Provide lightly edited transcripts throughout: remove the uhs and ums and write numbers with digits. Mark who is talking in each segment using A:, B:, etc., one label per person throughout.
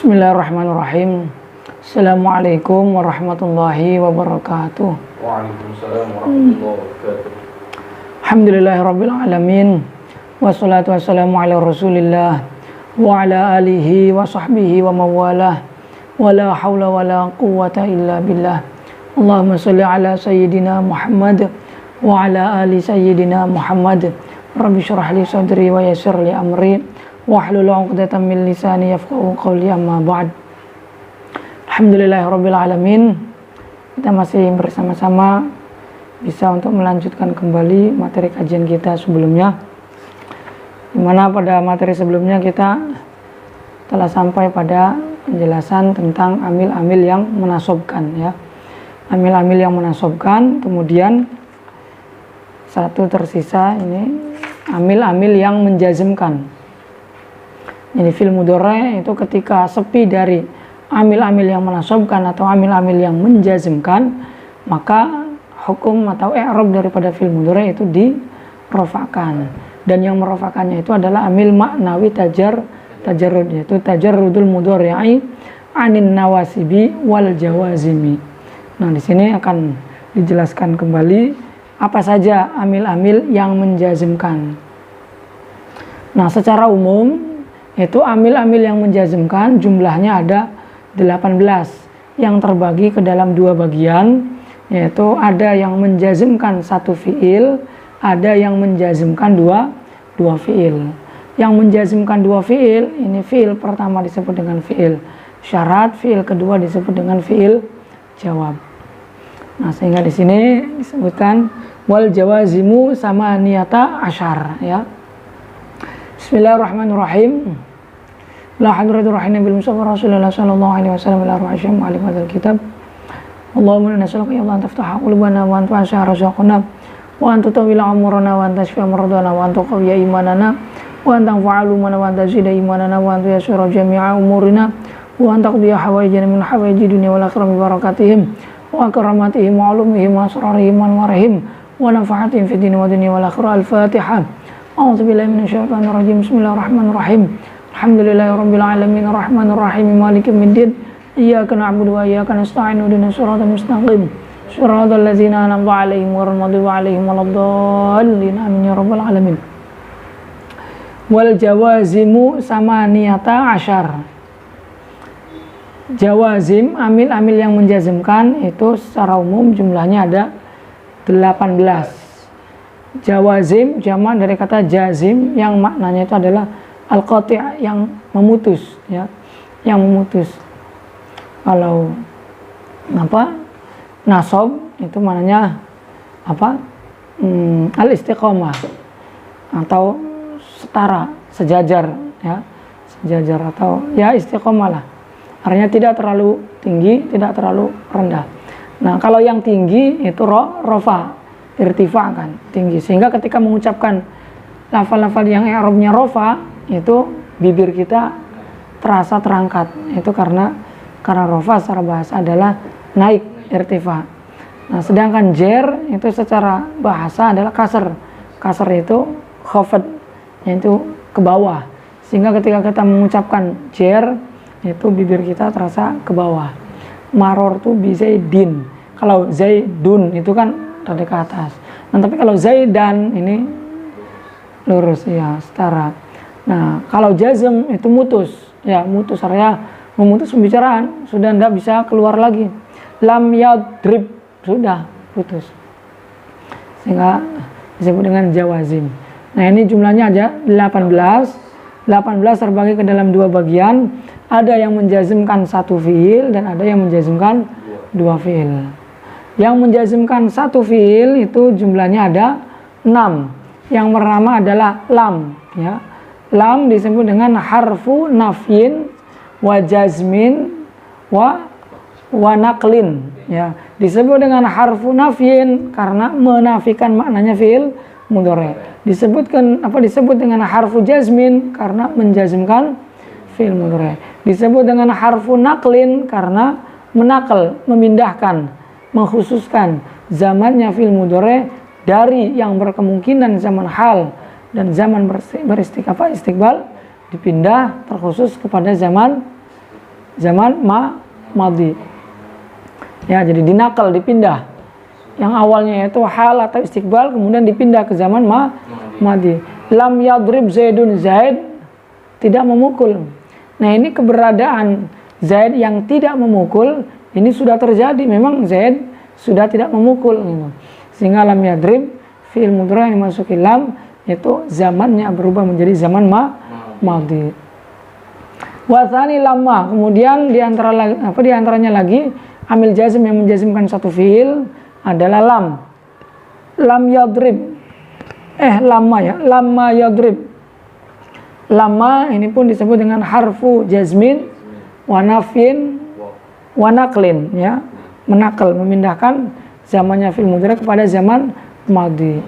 A: Bismillahirrahmanirrahim. Assalamualaikum warahmatullahi wabarakatuh.
B: Waalaikumsalam warahmatullahi wabarakatuh.
A: Alhamdulillahirabbil alamin. Wassalatu wassalamu ala Rasulillah wa ala alihi wa sahbihi wa mawalah. Wala haula wala quwwata illa billah. Allahumma shalli ala sayyidina Muhammad wa ala ali sayyidina Muhammad. Rabbi shrah li sadri wa yassir li amri wahlul 'uqdatam min lisani yafqahu qawli, amma ba'd. Alhamdulillahirabbil alamin. Kita masih bersama-sama bisa untuk melanjutkan kembali materi kajian kita sebelumnya, dimana pada materi sebelumnya kita telah sampai pada penjelasan tentang amil-amil yang menasobkan, ya. Amil-amil yang menasobkan, kemudian satu tersisa ini amil-amil yang menjazmkan. Jadi fi'il mudhari itu ketika sepi dari amil-amil yang menasobkan atau amil-amil yang menjazmkan, maka hukum atau i'rab daripada fi'il mudhari itu dirofakkan. Dan yang merofakannya itu adalah amil maknawi tajarrud, yaitu tajarrudul mudhari'i anin nawasibi wal jawazimi. Nah, di sini akan dijelaskan kembali apa saja amil-amil yang menjazmkan. Nah, secara umum itu amil-amil yang menjazmkan jumlahnya ada 18 yang terbagi ke dalam dua bagian, yaitu ada yang menjazmkan satu fiil, ada yang menjazmkan dua fiil. Yang menjazmkan dua fiil, ini fiil pertama disebut dengan fiil syarat, fiil kedua disebut dengan fiil jawab. Nah, sehingga di sini disebutkan wal jawazimu sama niyata asyar, ya. Bismillahirrahmanirrahim. La hadratu rahina bil mustafa Rasulullah sallallahu alaihi wasallam ila ru'asyam wa alim hadzal kitab. Allahumma inna nas'aluka ya Allah an taftaha qulubana wa an tu'asha razaqana wa an tutawwila umurana wa an tashfi'a maradana wa an tuqawwiya imanana wa an tanfa'alu mana wa an tazida imanana wa an tuyassira jami'a umurina wa an taqdiya hawaijana min hawaiji dunya wal akhirah bi barakatihim wa karamatihim wa ulumihim wa asrarihim wa anwarihim wa nafahatihim fid dini wa dunya wal akhirah. Al-Fatihah. A'udzu billahi minasyaitonir rajim. Bismillahirrahmanirrahim. Alhamdulillahirabbil alamin arrahmanir rahim maliki yaumiddin. Iyyaka na'budu wa iyyaka nasta'in ihdinas siratal mustaqim. Siratal ladzina an'amta 'alaihim ghairil maghdubi 'alaihim waladdallin. Amin ya rabbal alamin. Wal jawazimu samaniyata asyar. Jawazim, amil-amil yang menjazmkan itu secara umum jumlahnya ada 18. Jawazim jamak dari kata jazim yang maknanya itu adalah al-qati', yang memutus, ya, yang memutus. Kalau nasab itu maknanya al-istiqomah atau setara, sejajar, ya, sejajar atau ya istiqomah lah. Artinya tidak terlalu tinggi, tidak terlalu rendah. Nah, kalau yang tinggi itu rofa, irtifa, kan, tinggi. Sehingga ketika mengucapkan lafal-lafal yang i'rabnya rofa, itu bibir kita terasa terangkat. Itu karena rofa secara bahasa adalah naik, irtifa. Nah, sedangkan jer itu secara bahasa adalah kasar. Kasar itu khafad, yaitu ke bawah. Sehingga ketika kita mengucapkan jer, itu bibir kita terasa ke bawah. Maror tu bi zaidin. Kalau zaidun itu kan dari ke atas. Nah, tapi kalau zaidan ini lurus, ya, setara. Nah, kalau jazm itu mutus, ya, mutus, artinya memutus pembicaraan, sudah tidak bisa keluar lagi. Lam yadrib, sudah putus. Sehingga disebut dengan jawazim. Nah, ini jumlahnya aja 18. 18 terbagi ke dalam dua bagian. Ada yang menjazmkan satu fiil dan ada yang menjazmkan dua fiil. Yang menjazmkan satu fiil itu jumlahnya ada 6. Yang pertama adalah lam, ya. Lam disebut dengan harfu nafyin wa jazmin wa naqlin, ya. Disebut dengan harfu nafyin karena menafikan maknanya fiil mudhari. Disebut dengan harfu jazmin karena menjazmkan fiil mudhari. Disebut dengan harfu naqlin karena menakal, memindahkan, mengkhususkan zamannya fiil mudhari dari yang berkemungkinan zaman hal dan zaman istiqbal dipindah terkhusus kepada zaman zaman madhi. Ya, jadi dinakal, dipindah. Yang awalnya itu hal atau istiqbal kemudian dipindah ke zaman madhi. Lam yadrib Zaidun, Zaid tidak memukul. Nah, ini keberadaan Zaid yang tidak memukul ini sudah terjadi. Memang Zaid sudah tidak memukul gitu. Sehingga lam yadrib fi'il mudhari yang dimasuki lam itu zamannya berubah menjadi zaman madhi. Wathani lamma, kemudian diantaranya lagi amil jazm yang menjazmkan satu fiil adalah lam. Lam yadrib. Lamma yadrib. Lamma ini pun disebut dengan harfu jazmin wa nafyin wa naqlin, ya. Menakal, memindahkan zamannya fi'il mudhari kepada zaman madhi.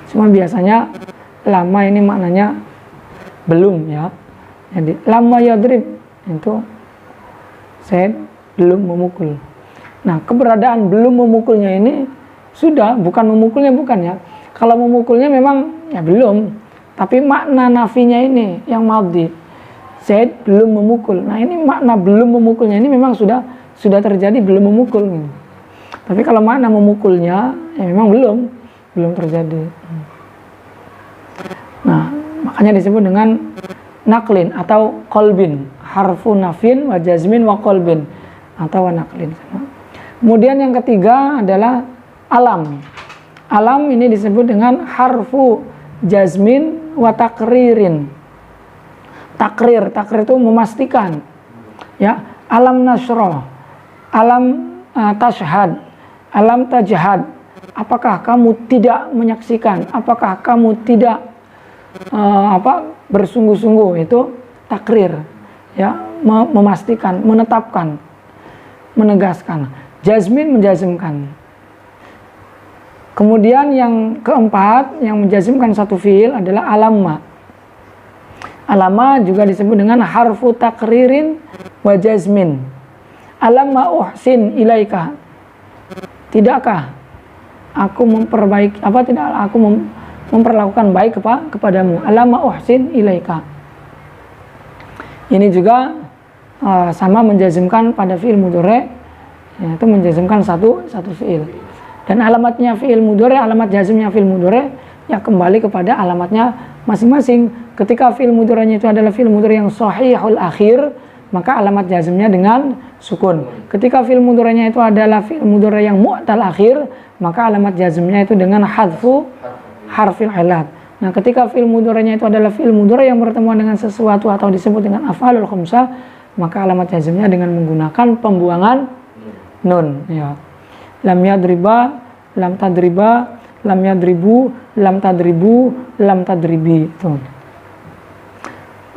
A: Cuma biasanya lama ini maknanya belum, ya. Jadi lamma yadrib itu Zaid belum memukul. Nah, keberadaan belum memukulnya ini sudah, bukan memukulnya, bukan, ya. Kalau memukulnya memang ya belum, tapi makna nafinya ini yang madhi. Zaid belum memukul. Nah, ini makna belum memukulnya ini memang sudah terjadi belum memukul gitu. Tapi kalau makna memukulnya ya memang belum terjadi. Nah, makanya disebut dengan naklin atau kolbin, harfu nafin wa jazmin wa kolbin atau wa naklin. Kemudian yang ketiga adalah alam. Alam ini disebut dengan harfu jazmin wa takririn. Takrir itu memastikan. Ya, alam nasroh, alam tashhad, alam tajhad. Apakah kamu tidak menyaksikan? Apakah kamu tidak bersungguh-sungguh? Itu takrir, ya, memastikan, menetapkan, menegaskan. Jazmin menjazmkan. Kemudian yang keempat yang menjazmkan satu fiil adalah alamma. Alamma juga disebut dengan harfu takririn wa jazmin. Alamma uhsin ilaika. Tidakkah aku memperlakukan baik kepadamu? Alamma uhsin ilaika. Ini juga sama menjazmkan pada fiil mudhari, yaitu menjazmkan satu fiil. Dan alamatnya fiil mudhari, alamat jazmnya fiil mudhari ya kembali kepada alamatnya masing-masing. Ketika fiil mudhari'nya itu adalah fiil mudhari' yang sahihul akhir, maka alamat jazmnya dengan sukun. Ketika fiil mudhari'nya itu adalah fiil mudhari' yang mu'tal akhir, maka alamat jazmnya itu dengan hadfu harfil ilat. Nah, ketika fiil mudhari'nya itu adalah fiil mudhari' yang bertemu dengan sesuatu atau disebut dengan af'alul khamsah, maka alamat jazmnya dengan menggunakan pembuangan nun, ya. Lam yadriba, lam tadriba, lam yadribu, lam tadribu, lam tadribi. Itu.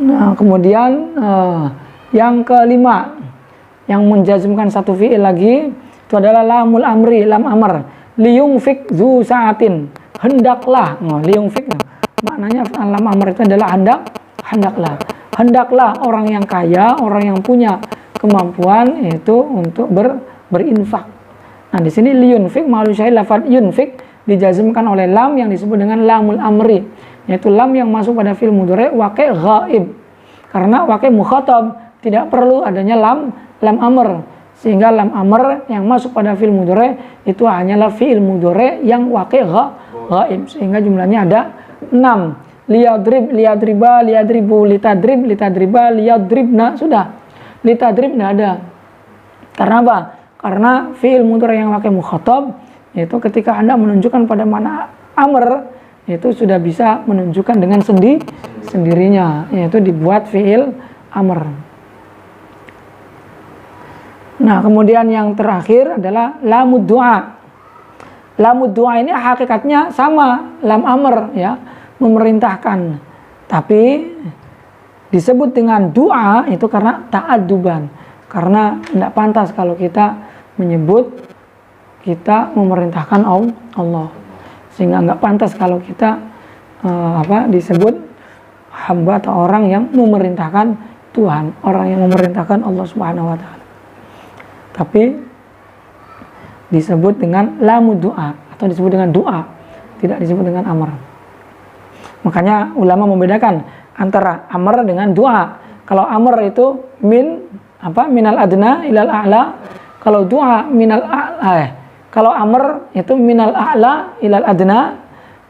A: Nah, kemudian yang kelima yang menjazmkan satu fi'il lagi itu adalah lamul amri, lam amr. Liyungfik zu saatin, hendaklah. Liyungfik maknanya lam amr itu adalah hendaklah. Hendaklah orang yang kaya, orang yang punya kemampuan itu untuk berinfak. Nah, di sini liyunfik malu syahid lafadz yunfik dijazmkan oleh lam yang disebut dengan lamul amri, yaitu lam yang masuk pada fi'il mudhari' waqi' ghaib. Karena waqi' mukhatab tidak perlu adanya lam amr, sehingga lam amr yang masuk pada fi'il mudhari' itu hanyalah fi'il mudhari' yang waqi' ghaib, sehingga jumlahnya ada 6. Liyadrib, liyadriba, liyadribu, litadrib, litadriba, liyadribna, sudah. Litadribna ada. Karena apa? Karena fi'il mudhari' yang waqi' mukhatab yaitu ketika Anda menunjukkan pada mana amr itu sudah bisa menunjukkan dengan sendirinya, yaitu dibuat fi'il amr. Nah, kemudian yang terakhir adalah lamud du'a. Lamud du'a ini hakikatnya sama lam amr, ya, memerintahkan. Tapi disebut dengan doa itu karena ta'adduban, karena tidak pantas kalau kita menyebut kita memerintahkan Allah, sehingga nggak pantas kalau kita disebut hamba atau orang yang memerintahkan Tuhan, orang yang memerintahkan Allah Subhanahu wa taala. Tapi disebut dengan lamu doa atau disebut dengan doa, tidak disebut dengan amr. Makanya ulama membedakan antara amr dengan doa. Kalau amr itu minal adna ilal a'la. Kalau du'a minal a'la. Kalau amr itu minal a'la ilal adna.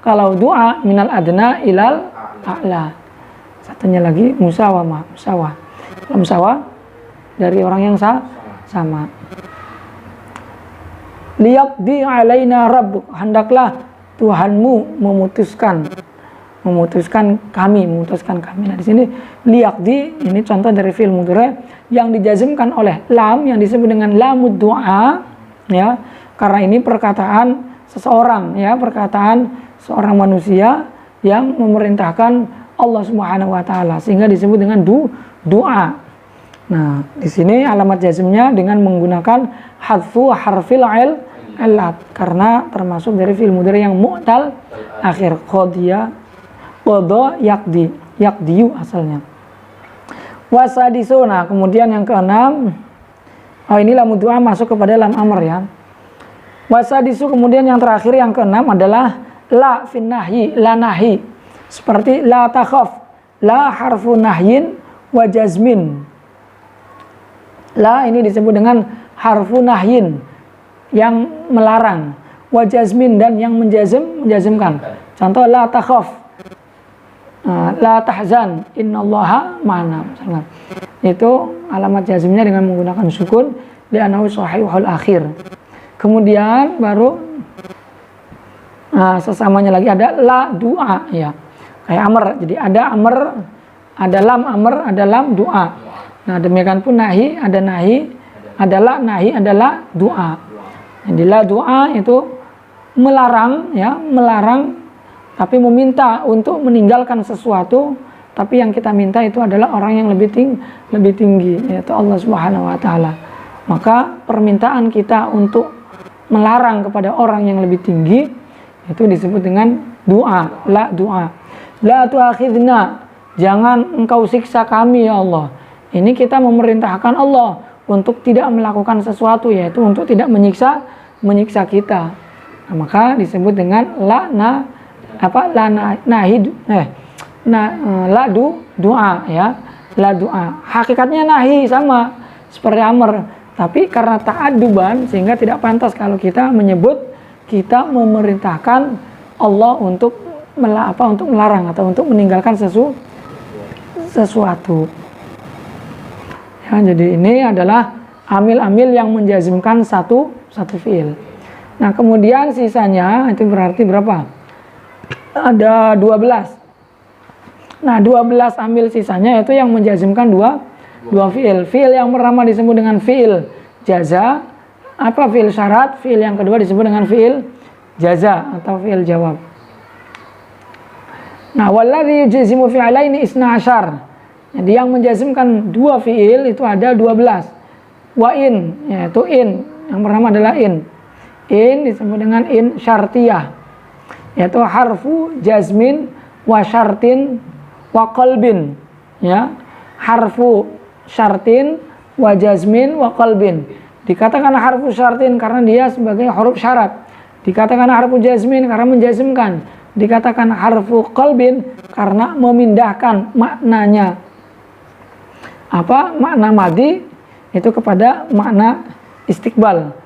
A: Kalau du'a minal adna ilal a'la. Satunya lagi musawamah. Kalau musawah dari orang yang sama. Liyaqdi alaina rabbuk, hendaklah Tuhanmu memutuskan kami. Nah, di sini liyaqdi ini contoh dari fi'il mudhari yang dijazmkan oleh lam yang disebut dengan lamud du'a, ya. Karena ini perkataan seseorang, ya, perkataan seorang manusia yang memerintahkan Allah Subhanahu wa taala sehingga disebut dengan doa. Nah, di sini alamat jazmnya dengan menggunakan hadfu harfil ilat karena termasuk dari fi'il mudhari yang mu'tal akhir. Qadha yaqdiyu asalnya. Wasadisuna, kemudian yang keenam, ini lam du'a masuk kepada lam amr, ya. Wasadisu, kemudian yang terakhir yang keenam adalah la fin nahyi, la nahi. Seperti la takhaf, la harfu nahyin wa jazmin. La ini disebut dengan harfu nahyin yang melarang, wa jazmin dan yang menjazmkan. Contoh la takhaf, la tahzan, innallaha ma'ana, misalkan. Itu alamat jazmnya dengan menggunakan sukun li'annahu sahihul akhir. Kemudian baru sesamanya lagi ada la du'a, ya. Kayak amr. Jadi ada amr, ada lam amr, ada lam du'a. Nah, demikian pun nahi, ada nahi, adalah nahi adalah du'a. Jadi la du'a itu melarang, ya, melarang tapi meminta untuk meninggalkan sesuatu, tapi yang kita minta itu adalah orang yang lebih tinggi, yaitu Allah Subhanahu wa taala. Maka permintaan kita untuk melarang kepada orang yang lebih tinggi itu disebut dengan doa, la doa. La tu'akhidna, jangan engkau siksa kami ya Allah. Ini kita memerintahkan Allah untuk tidak melakukan sesuatu, yaitu untuk tidak menyiksa kita. Nah, maka disebut dengan la doa, ya. La doa. Hakikatnya nahi sama seperti amr, tapi karena ta'adduban sehingga tidak pantas kalau kita menyebut kita memerintahkan Allah untuk melarang atau untuk meninggalkan sesuatu. Ya, jadi ini adalah amil-amil yang menjazmkan satu fiil. Nah, kemudian sisanya itu berarti berapa? Ada 12. Nah, 12 amil sisanya itu yang menjazmkan dua fiil. Fiil yang pertama disebut dengan fiil jaza, fiil syarat. Fiil yang kedua disebut dengan fiil jaza atau fiil jawab. Nah, walladzi yujzimu fi'alaini isna asyar. Jadi yang menjazmkan dua fiil itu ada 12. Wa in, yaitu in. Yang pertama adalah in. In disebut dengan in syartiyah, yaitu harfu jazmin wa syartin wa qalbin, ya. Harfu syartin wa jazmin wa qalbin. Dikatakan harfu syartin karena dia sebagai huruf syarat. Dikatakan harfu jazmin karena menjazmkan. Dikatakan harfu qalbin karena memindahkan maknanya. Makna madi itu kepada makna istiqbal.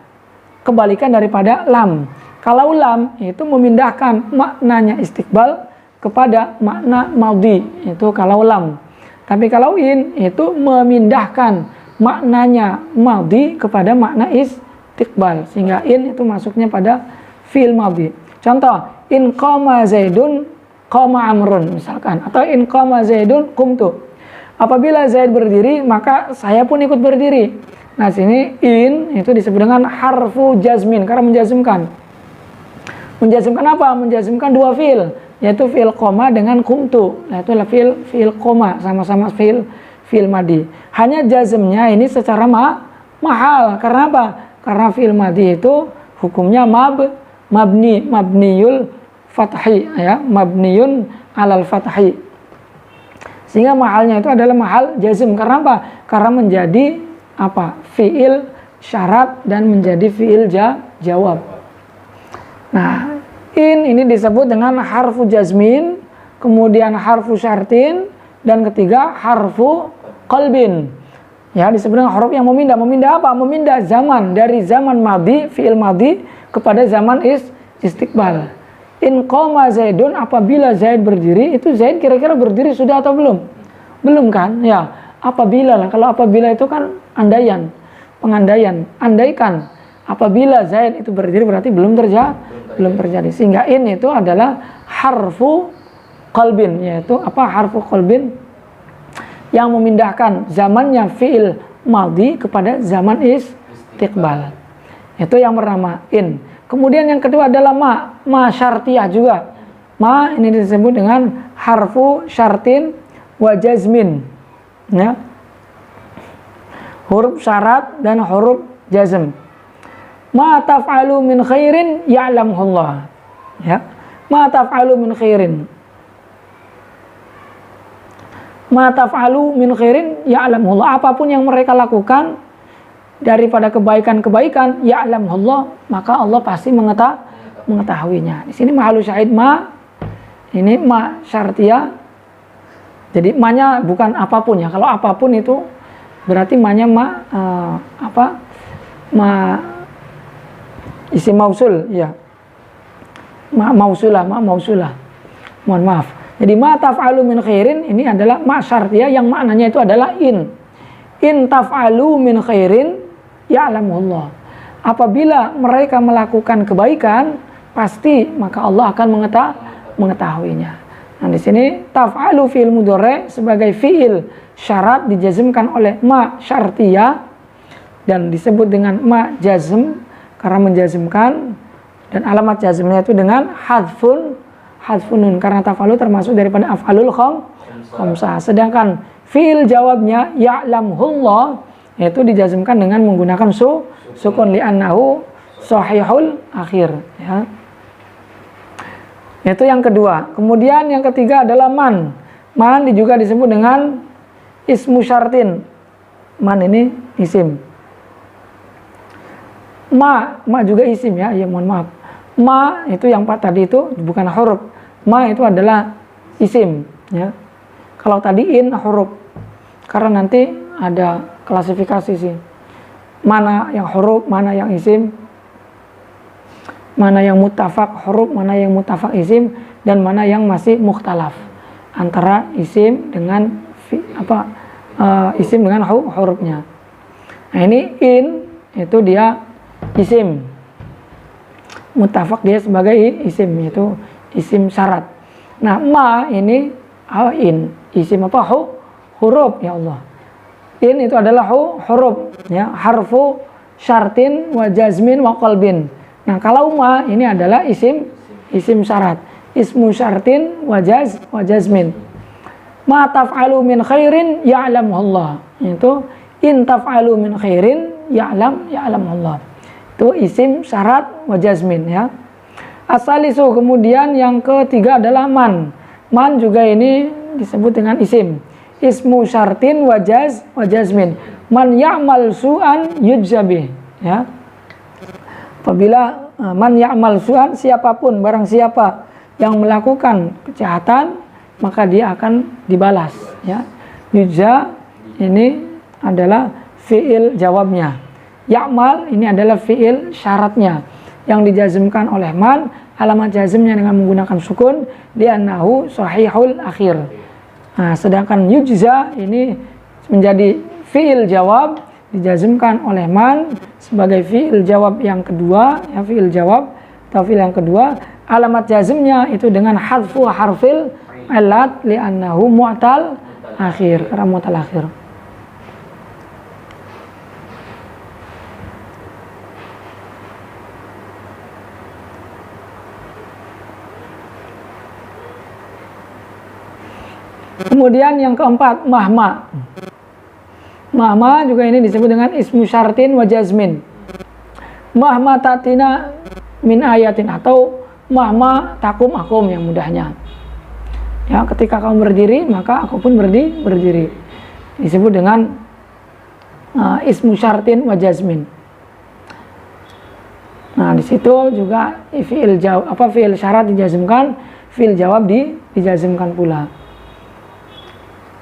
A: Kebalikan daripada lam. Kalau lam itu memindahkan maknanya istiqbal kepada makna madhi, itu kalau lam. Tapi kalau in itu memindahkan maknanya madhi kepada makna istiqbal, sehingga in itu masuknya pada fi'il madhi. Contoh, in qama zaidun qama amrun misalkan, atau in qama zaidun qumtu. Apabila Zaid berdiri, maka saya pun ikut berdiri. Nah, sini in itu disebut dengan harfu jazmin karena menjazmkan. Menjazmkan apa? Menjazmkan dua fiil, yaitu fiil koma dengan kumtu. Nah, itu adalah fiil koma, sama-sama fiil madi. Hanya jazmnya ini secara mahal. Karena apa? Karena fiil madi itu hukumnya mabniyul fathi, ya, mabniyun alal fathi. Sehingga mahalnya itu adalah mahal jazm. Karena apa? Karena menjadi fiil syarat dan menjadi fiil jawab. Nah, in ini disebut dengan harfu jazmin, kemudian harfu syartin, dan ketiga harfu qalbin. Ya, disebut dengan huruf yang memindah. Memindah apa? Memindah zaman dari zaman madhi, fi'il madhi kepada zaman istiqbal. In qama Zaidun, apabila Zaid berdiri, itu Zaid kira-kira berdiri sudah atau belum? Belum kan? Ya, apabila lah. Kalau apabila itu kan andaian, pengandaian, andaikan. Apabila Zaid itu berdiri berarti belum terjadi. Sehingga in itu adalah harfu qalbin, yaitu apa? Harfu qalbin yang memindahkan zamannya fi'il madhi kepada zaman istiqbal. Itu yang pertama, in. Kemudian yang kedua adalah ma syartiyah juga. Ma ini disebut dengan harfu syartin wa jazmin. Ya. Huruf syarat dan huruf jazm. Ma taf'alu min khairin ya'lamuhullah. Ya. Ma taf'alu min khairin. Ma taf'alu min khairin ya'lamuhullah. Apapun yang mereka lakukan daripada kebaikan-kebaikan, ya'lamuhullah, maka Allah pasti mengetahuinya. Di sini mahalu syahid ma, ini ma syartiyah. Jadi ma-nya bukan apapun ya. Kalau apapun itu berarti ma-nya ma isim mausul ya. Ma mausulah. Mohon maaf. Jadi ma taf'alu min khairin ini adalah ma syartiyah yang maknanya itu adalah in. In taf'alu min khairin ya'lamuhullah. Apabila mereka melakukan kebaikan, pasti maka Allah akan mengetahuinya. Nah, di sini taf'alu fi'il mudhari' sebagai fi'il syarat dijazmkan oleh ma syartiyah dan disebut dengan ma jazm karena menjazmkan, dan alamat jazmnya itu dengan hadfun nun karena taf'alu termasuk daripada af'alul khamsah. Sedangkan fi'il jawabnya ya'lamuhullah yaitu dijazmkan dengan menggunakan sukun li'annahu sahihul akhir ya. Itu yang kedua. Kemudian yang ketiga adalah man. Man juga disebut dengan ismu syartin. Man ini isim. Ma juga isim ya. Ya mohon maaf. Ma itu yang tadi itu bukan huruf. Ma itu adalah isim ya. Kalau tadi in huruf. Karena nanti ada klasifikasi sih. Mana yang huruf, mana yang isim, mana yang muttafaq huruf, mana yang muttafaq isim, dan mana yang masih mukhtalaf antara isim dengan isim dengan hurufnya. Nah, ini in itu dia isim. Muttafaq dia sebagai isim, yaitu isim syarat. Nah, ma ini in, isim apa? Huruf ya Allah. In itu adalah huruf ya, harfu syartin wa jazmin wa qalbin. Nah, kalau ma ini adalah isim syarat, ismu syartin wa jazmin. Ma taf'alu min khairin ya'lamuhullah. Itu in taf'alu min khairin ya'lamuhullah. Itu isim syarat wa jazmin ya. Asalisu, kemudian yang ketiga adalah man. Man juga ini disebut dengan isim. Ismu syartin wa jazmin. Man ya'mal su'an yujzabih ya. Apabila man ya'mal su'an, siapapun barang siapa yang melakukan kejahatan maka dia akan dibalas ya. Yujza ini adalah fi'il jawabnya. Ya'mal ini adalah fi'il syaratnya yang dijazmkan oleh man, alamat jazmnya dengan menggunakan sukun li'annahu sahihul akhir. Nah, sedangkan yujza ini menjadi fi'il jawab dijazmkan oleh man sebagai fi'il jawab yang kedua ya, fi'il jawab atau fi'il yang kedua, alamat jazmnya itu dengan hadfu harfil alat li'annahu mu'tal akhir, karena mu'tal akhir. Kemudian yang keempat, mahma. Mahma juga ini disebut dengan ismu syartin wa jazmin. Mahma tatina min ayatin, atau mahma takum akum yang mudahnya. Ya, ketika kamu berdiri maka aku pun berdiri. Disebut dengan ismu syartin wa jazmin. Nah, di situ juga fi'il syarat dijazmkan, fi'il jawab dijazmkan pula.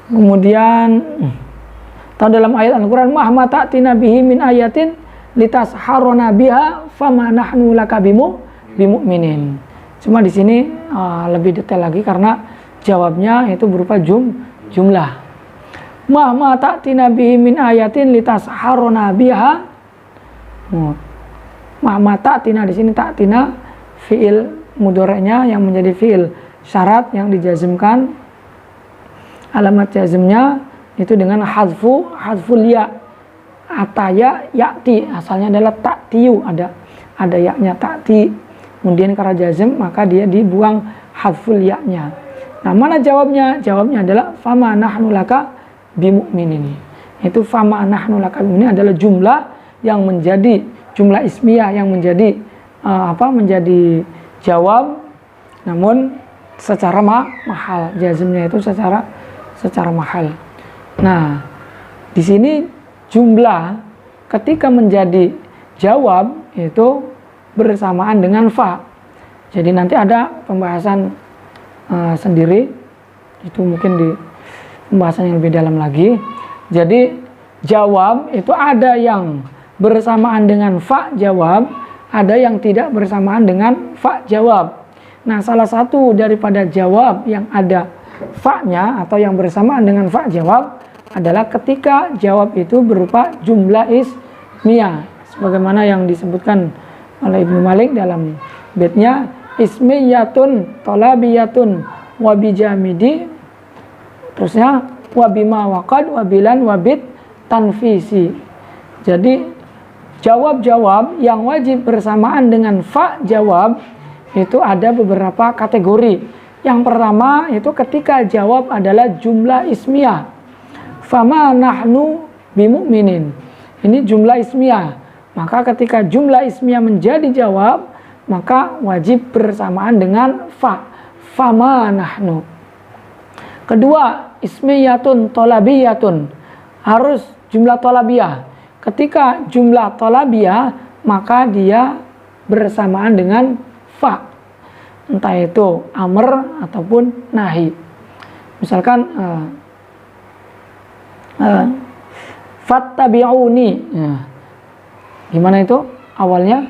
A: Kemudian Atau dalam ayat Al-Qur'an, "Mahma ta'tina bihi min ayatin litasharona biha fama nahnu laka bimu'minin." Cuma di sini lebih detail lagi karena jawabnya itu berupa jumlah. Mahma ta'tina bihi min ayatin litasharona biha. Mahma ta'tina, di sini ta'tina fiil mudhari'nya yang menjadi fiil syarat yang dijazmkan. Alamat jazmnya itu dengan hadful ya. Ataya ya'ti, asalnya adalah ta'tiyu, ada yaknya ta'ti. Kemudian karena jazm maka dia dibuang hadful ya-nya. Nah, mana jawabnya? Jawabnya adalah fama nahnu laka bimu'minin. Itu fama nahnu laka bimu'minin adalah jumlah yang menjadi jumlah ismiyah yang menjadi menjadi jawab, namun secara mahal. Jazmnya itu secara mahal. Nah, di sini jumlah ketika menjadi jawab itu bersamaan dengan fa. Jadi nanti ada pembahasan sendiri, itu mungkin di pembahasan yang lebih dalam lagi. Jadi jawab itu ada yang bersamaan dengan fa jawab, ada yang tidak bersamaan dengan fa jawab. Nah, salah satu daripada jawab yang ada fa-nya atau yang bersamaan dengan fa jawab adalah ketika jawab itu berupa jumlah ismiyah, sebagaimana yang disebutkan oleh Ibnu Malik dalam baitnya, ismiyatun tolabiyatun wabijamidi, terusnya wabima waqad wabilan wabit tanfisi. Jadi jawab-jawab yang wajib bersamaan dengan fa jawab itu ada beberapa kategori. Yang pertama itu ketika jawab adalah jumlah ismiyah. Fama nahnu bimu'minin. Ini jumlah ismiyah. Maka ketika jumlah ismiyah menjadi jawab, maka wajib bersamaan dengan fa. Fama nahnu. Kedua, ismiyatun tolabiyatun. Harus jumlah tolabiyah. Ketika jumlah tolabiyah, maka dia bersamaan dengan fa. Entah itu amr ataupun nahi. Misalkan fattabi'uni. Gimana itu awalnya?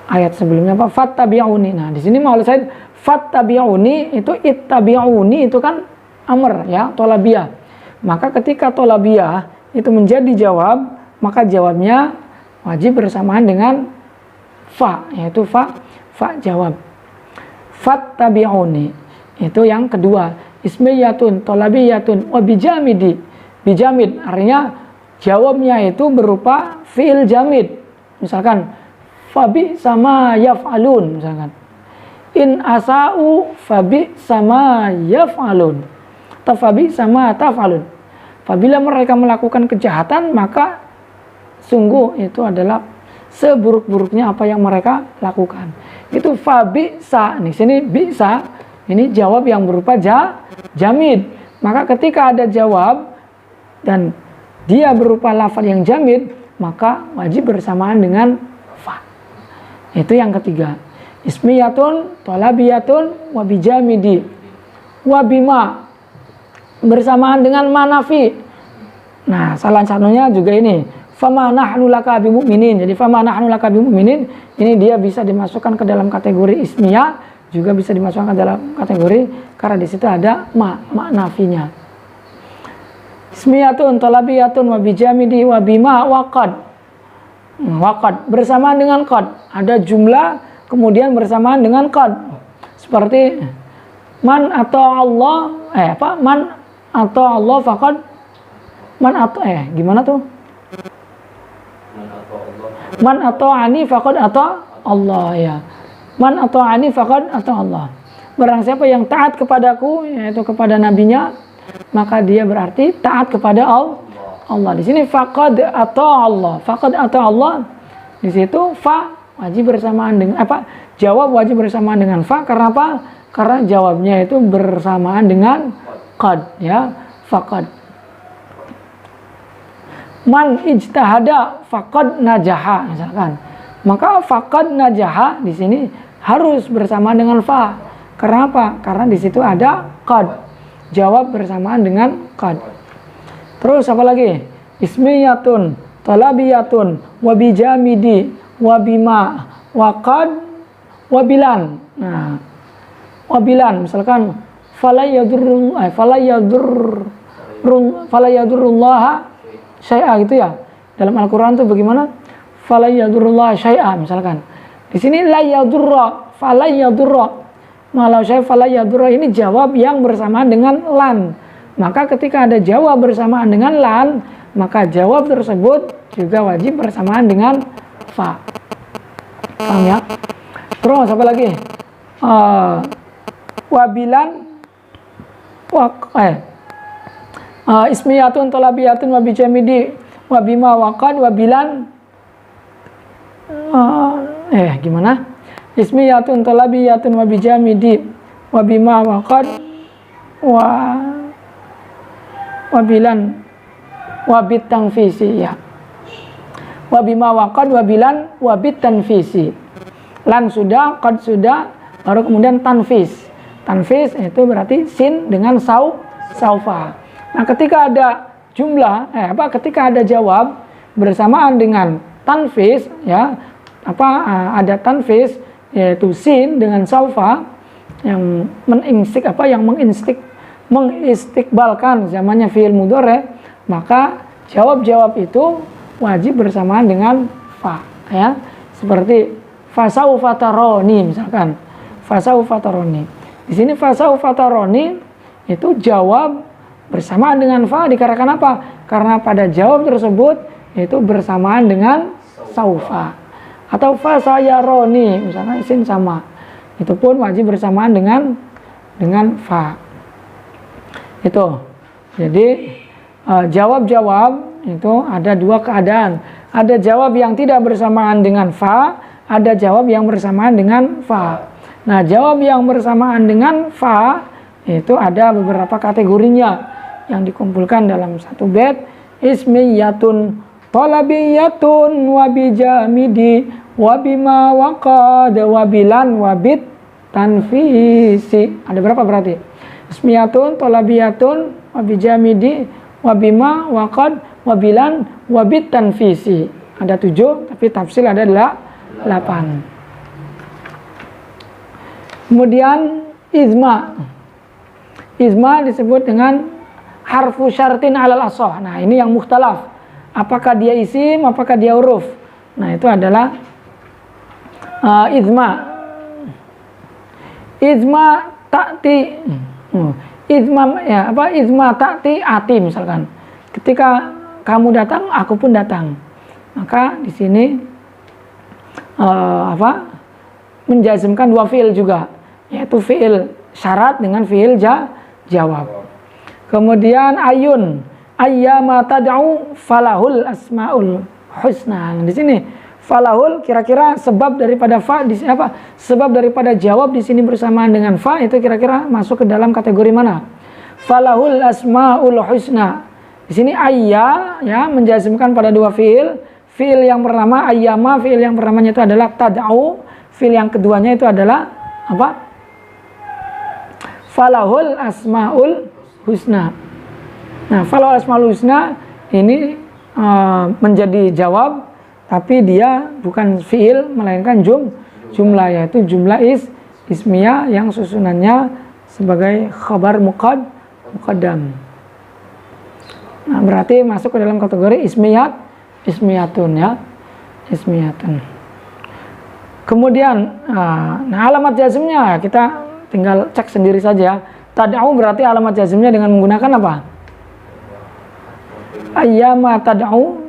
A: Ayat sebelumnya apa? Fattabi'uni. Nah, di sini mau saya fattabi'uni itu ittabi'uni itu kan amr ya, tolabiyah. Maka ketika tolabiyah itu menjadi jawab, maka jawabnya wajib bersamaan dengan fa, yaitu fa jawab. Fattabi'uni itu yang kedua. Ismiyatun tolabiyatun wabijamidi. Bijamid artinya jawabnya itu berupa fi'il jamid. Misalkan fabi sama yaf'alun, misalkan in asa'u fabi sama yaf'alun, atau fabi sama taf'alun. Apabila mereka melakukan kejahatan, maka sungguh itu adalah seburuk-buruknya apa yang mereka lakukan. Itu fabi sa. Di sini bisa, ini jawab yang berupa jamid. Maka ketika ada jawab dan dia berupa lafaz yang jamid, maka wajib bersamaan dengan fa. Itu yang ketiga. Ismiyatun tolabiyatun wabijamidi wabima, bersamaan dengan manafi. Nah, salah satunya juga ini fama nahnu laka bimu'minin. Jadi fama nahnu laka bimu'minin ini dia bisa dimasukkan ke dalam kategori ismiyah, juga bisa dimasukkan ke dalam kategori karena di situ ada nafinya. Ismiyatun talabiyatun wabijamidi wabima waqad. Waqad bersamaan dengan qad. Ada jumlah kemudian bersamaan dengan qad. Seperti man atau Allah man atau Allah faqad man atau gimana tuh? Man atau ani faqad atau Allah ya. Man atau ani faqad atau Allah. Barang siapa yang taat kepadaku, yaitu kepada nabinya, maka dia berarti taat kepada Allah. Di sini faqad atau Allah. Faqad atau Allah. Di situ fa wajib bersamaan dengan jawab wajib bersamaan dengan fa. Karena apa? Karena jawabnya itu bersamaan dengan qad ya, faqad. Man ijtahada faqad najaha misalkan. Maka faqad najaha di sini harus bersamaan dengan fa. Karena apa? Karena di situ ada qad. Jawab bersamaan dengan qad. Terus apa lagi? Ismiyatun, talabiyatun, wabijamidi, wabima, waqad, wabilan. Nah, wabilan misalkan fala yadurrullaha syai'a gitu ya. Dalam Al-Qur'an tuh bagaimana? Fala yadurrullaha syai'a misalkan. Di sini la yadurra, fala yadurra. Malau saya fala yadurra ini jawab yang bersamaan dengan lan. Maka ketika ada jawab bersamaan dengan lan, maka jawab tersebut juga wajib bersamaan dengan fa. Paham ya? Terus apa lagi? Wabilan ismiyatun talabiyatun wabijamidi wabima waqad wabilan gimana? Ismiyatun talabiyatun wabijamidi wabima waqad wabilan wabit tanfisi ya. Wabima waqad wabilan wabit tanfisi. Lan sudah, qad sudah, baru kemudian tanfis. Tanfis itu berarti sin dengan saufa. Nah, ketika ada jumlah ketika ada jawab bersamaan dengan tanfis ya, ada tanfis yaitu sin dengan saufa yang mengistiqbalkan zamannya fi'il mudhari, maka jawab-jawab itu wajib bersamaan dengan fa ya. Seperti fasaufa taroni misalkan. Fasaufa taroni. Di sini fasaufa taroni itu jawab bersamaan dengan fa dikarenakan apa? Karena pada jawab tersebut itu bersamaan dengan saufa. Atau fasayaroni misalkan isim sama. Itu pun wajib bersamaan dengan fa. Itu. Jadi jawab-jawab itu ada dua keadaan. Ada jawab yang tidak bersamaan dengan fa, ada jawab yang bersamaan dengan fa. Nah, jawab yang bersamaan dengan fa itu ada beberapa kategorinya yang dikumpulkan dalam satu bait. Ismiyatun, talabiyatun, wabijamidi, wabima waqad, wabilan, wabit tanfisi. Ada berapa berarti? Ismiyatun, talabiyatun, wabijamidi, wabima waqad, wabilan, wabit tanfisi. Ada 7, tapi tafsil ada 8. Kemudian izma. Izma disebut dengan harfu syartin alal ashah. Nah, ini yang mukhtalaf. Apakah dia isim, apakah dia huruf? Nah, itu adalah izma. Izma ta'ti. Izma ta'ti ati misalkan. Ketika kamu datang, aku pun datang. Maka di sini menjazmkan dua fiil juga, yaitu fiil syarat dengan fiil jawab. Kemudian ayun, ayyama tad'u falahul asmaul husna. Di sini falahul kira-kira sebab daripada fa di sini apa? Sebab daripada jawab di sini bersamaan dengan fa itu kira-kira masuk ke dalam kategori mana? Falahul asmaul husna. Di sini ayya ya menjazmkan pada dua fiil. Fiil yang pertama ayyama, fiil yang pertamanya itu adalah tad'u, fiil yang keduanya itu adalah apa? Falahul asmaul husna. Nah, falahul asmaul husna ini menjadi jawab, tapi dia bukan fiil melainkan jumlah, yaitu jumlah ismiyah yang susunannya sebagai khabar muqaddam. Nah, berarti masuk ke dalam kategori ismiyatun ya. Ismiyatun. Kemudian alamat jazmnya kita tinggal cek sendiri saja. Tad'u berarti alamat jazmnya dengan menggunakan apa? Ayyama tad'u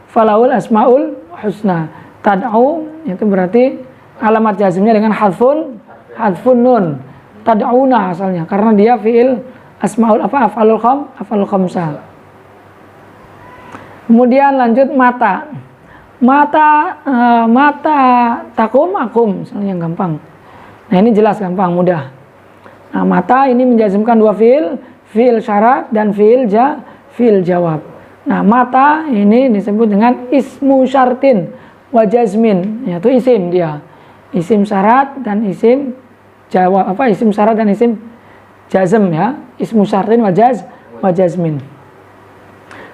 A: falahul asmaul husna. Tad'u itu berarti alamat jazmnya dengan hadfun nun. Tad'una asalnya karena dia fiil asmaul af'alul khamsah. Kemudian lanjut mata takum akum misalnya yang gampang. Nah, ini jelas gampang, mudah. Nah, mata ini menjazmkan dua fiil syarat dan fiil jawab. Nah, mata ini disebut dengan ismu syartin wa jazmin, yaitu isim dia. Isim syarat dan isim jawab isim syarat dan isim jazm ya, ismu syartin wa jazmin.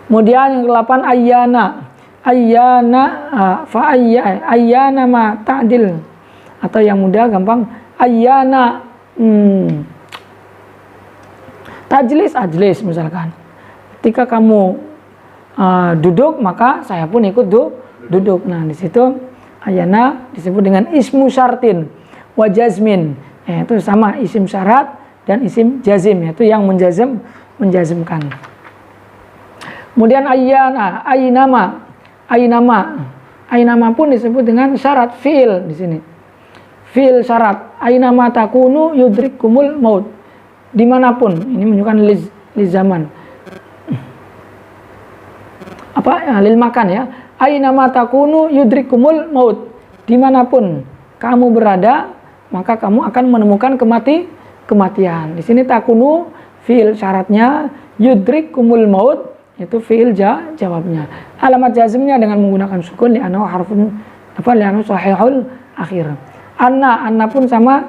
A: Kemudian yang ke-8 ayyana ma ta'dil, atau yang mudah gampang ayyana ajlis misalkan. Ketika kamu duduk, maka saya pun ikut duduk. Nah, di situ ayyana disebut dengan ismu syartin wa jazmin. Itu sama isim syarat dan isim jazim, yaitu yang menjazmkan. Kemudian aynama pun disebut dengan syarat fiil di sini. Fiil syarat. Aynama takunu yudrikumul maut. Dimanapun, ini menunjukkan li zaman. Lil makan ya. Aynama takunu yudrikumul maut. Dimanapun kamu berada, maka kamu akan menemukan kematian. Di sini takunu fiil syaratnya, yudrikumul maut itu fiil jawabnya. Alamat jazmnya dengan menggunakan sukun li'annahu harfun li'annahu sahihul akhir. Anna pun sama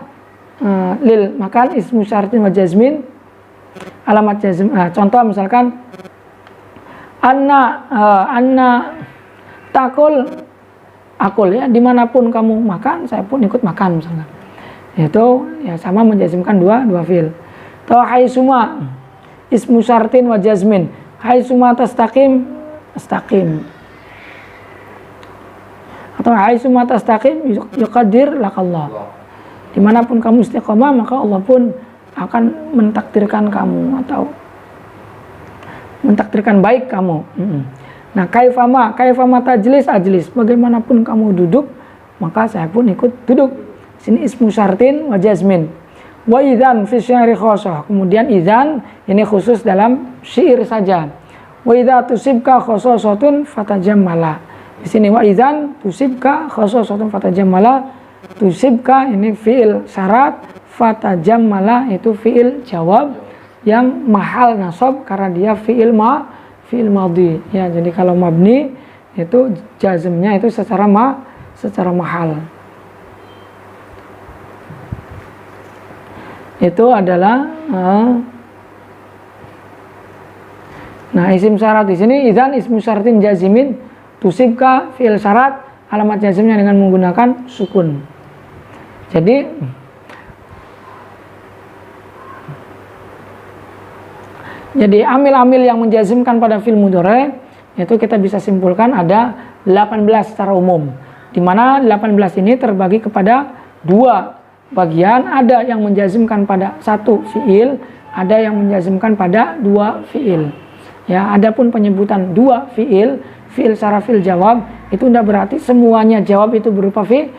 A: lil makan ismu syartin wa jazmin. Alamat jazm contoh misalkan anna takul akul ya, dimanapun kamu makan saya pun ikut makan misalkan. Itu ya sama menjazmkan dua fiil. Atau haitsuma ismu syartin wa jazmin. Haitsuma tastaqim astaqim. Atau haitsuma tastaqim yuqaddir lakallah. Dimanapun kamu istiqomah, maka Allah pun akan mentakdirkan kamu atau mentakdirkan baik kamu. Nah, kaifama tajlis ajlis. Bagaimanapun kamu duduk, maka saya pun ikut duduk. Sini ismu syartin wa jazmin. Wa idzan fi syi'ri khosoh. Kemudian idzan ini khusus dalam syair saja. Wa idza tusibka khososatun fatajammala. Di sini wa idzan tusibka khososatun fatajammala. Tusibka ini fiil syarat, fatajammala itu fiil jawab yang mahal nasab karena dia fiil madhi. Ya, jadi kalau mabni itu jazmnya itu secara mahal. Itu adalah nah isim syarat di sini idzan ismu syaratin jazimin, tusibka fiil syarat, alamat jazmnya dengan menggunakan sukun. Jadi amil-amil yang menjazmkan pada fi'il mudhari itu kita bisa simpulkan ada 18 secara umum, di mana 18 ini terbagi kepada dua bagian. Ada yang menjazmkan pada satu fiil, ada yang menjazmkan pada dua fiil. Ya, adapun penyebutan dua fiil secara fiil jawab itu tidak berarti semuanya jawab itu berupa fiil,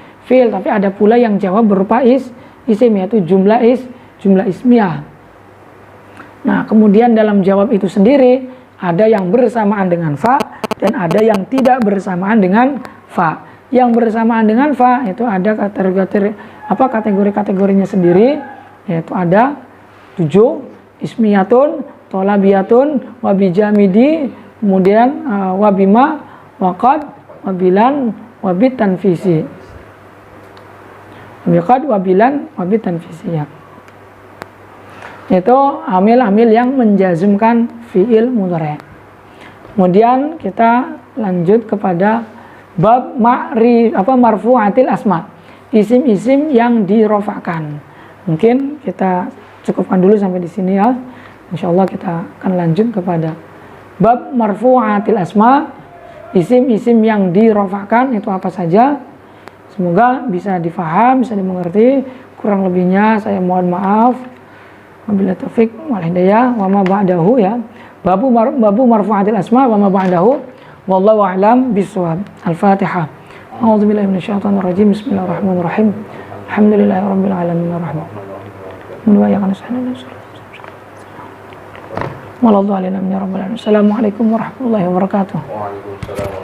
A: tapi ada pula yang jawab berupa isim, yaitu jumlah ismiyah. Nah, kemudian dalam jawab itu sendiri ada yang bersamaan dengan fa dan ada yang tidak bersamaan dengan fa. Yang bersamaan dengan fa itu ada kategori-kategorinya sendiri, yaitu ada 7, ismiyatun, tolabiyatun, wabijamidi, kemudian wabima, waqad, wabilan, wabit tanfisi. Waqad, wabilan, wabit tanfisi ya. Itu amil-amil yang menjazmkan fi'il mudhari. Kemudian kita lanjut kepada bab marfu'atil asma, isim-isim yang dirofakkan. Mungkin kita cukupkan dulu sampai di sini ya. Insyaallah kita akan lanjut kepada bab marfu'atil asma, isim-isim yang dirofakkan itu apa saja. Semoga bisa difaham, bisa dimengerti. Kurang lebihnya saya mohon maaf. Wabillahi taufik wal hidayah wa ma ba'dahu ya. Babu marfu'atil asma wa ma ba'dahu. Wallahu a'lam bishawab. Al-Fatihah. A'udzubillahi minasyaitonir rajim. Bismillahirrahmanirrahim. Alhamdulillahirabbil alamin arrahman. Wa iyyaka nasta'in. Wallahu a'lam ya rabbal alamin. Assalamualaikum warahmatullahi wabarakatuh.
B: Waalaikumsalam.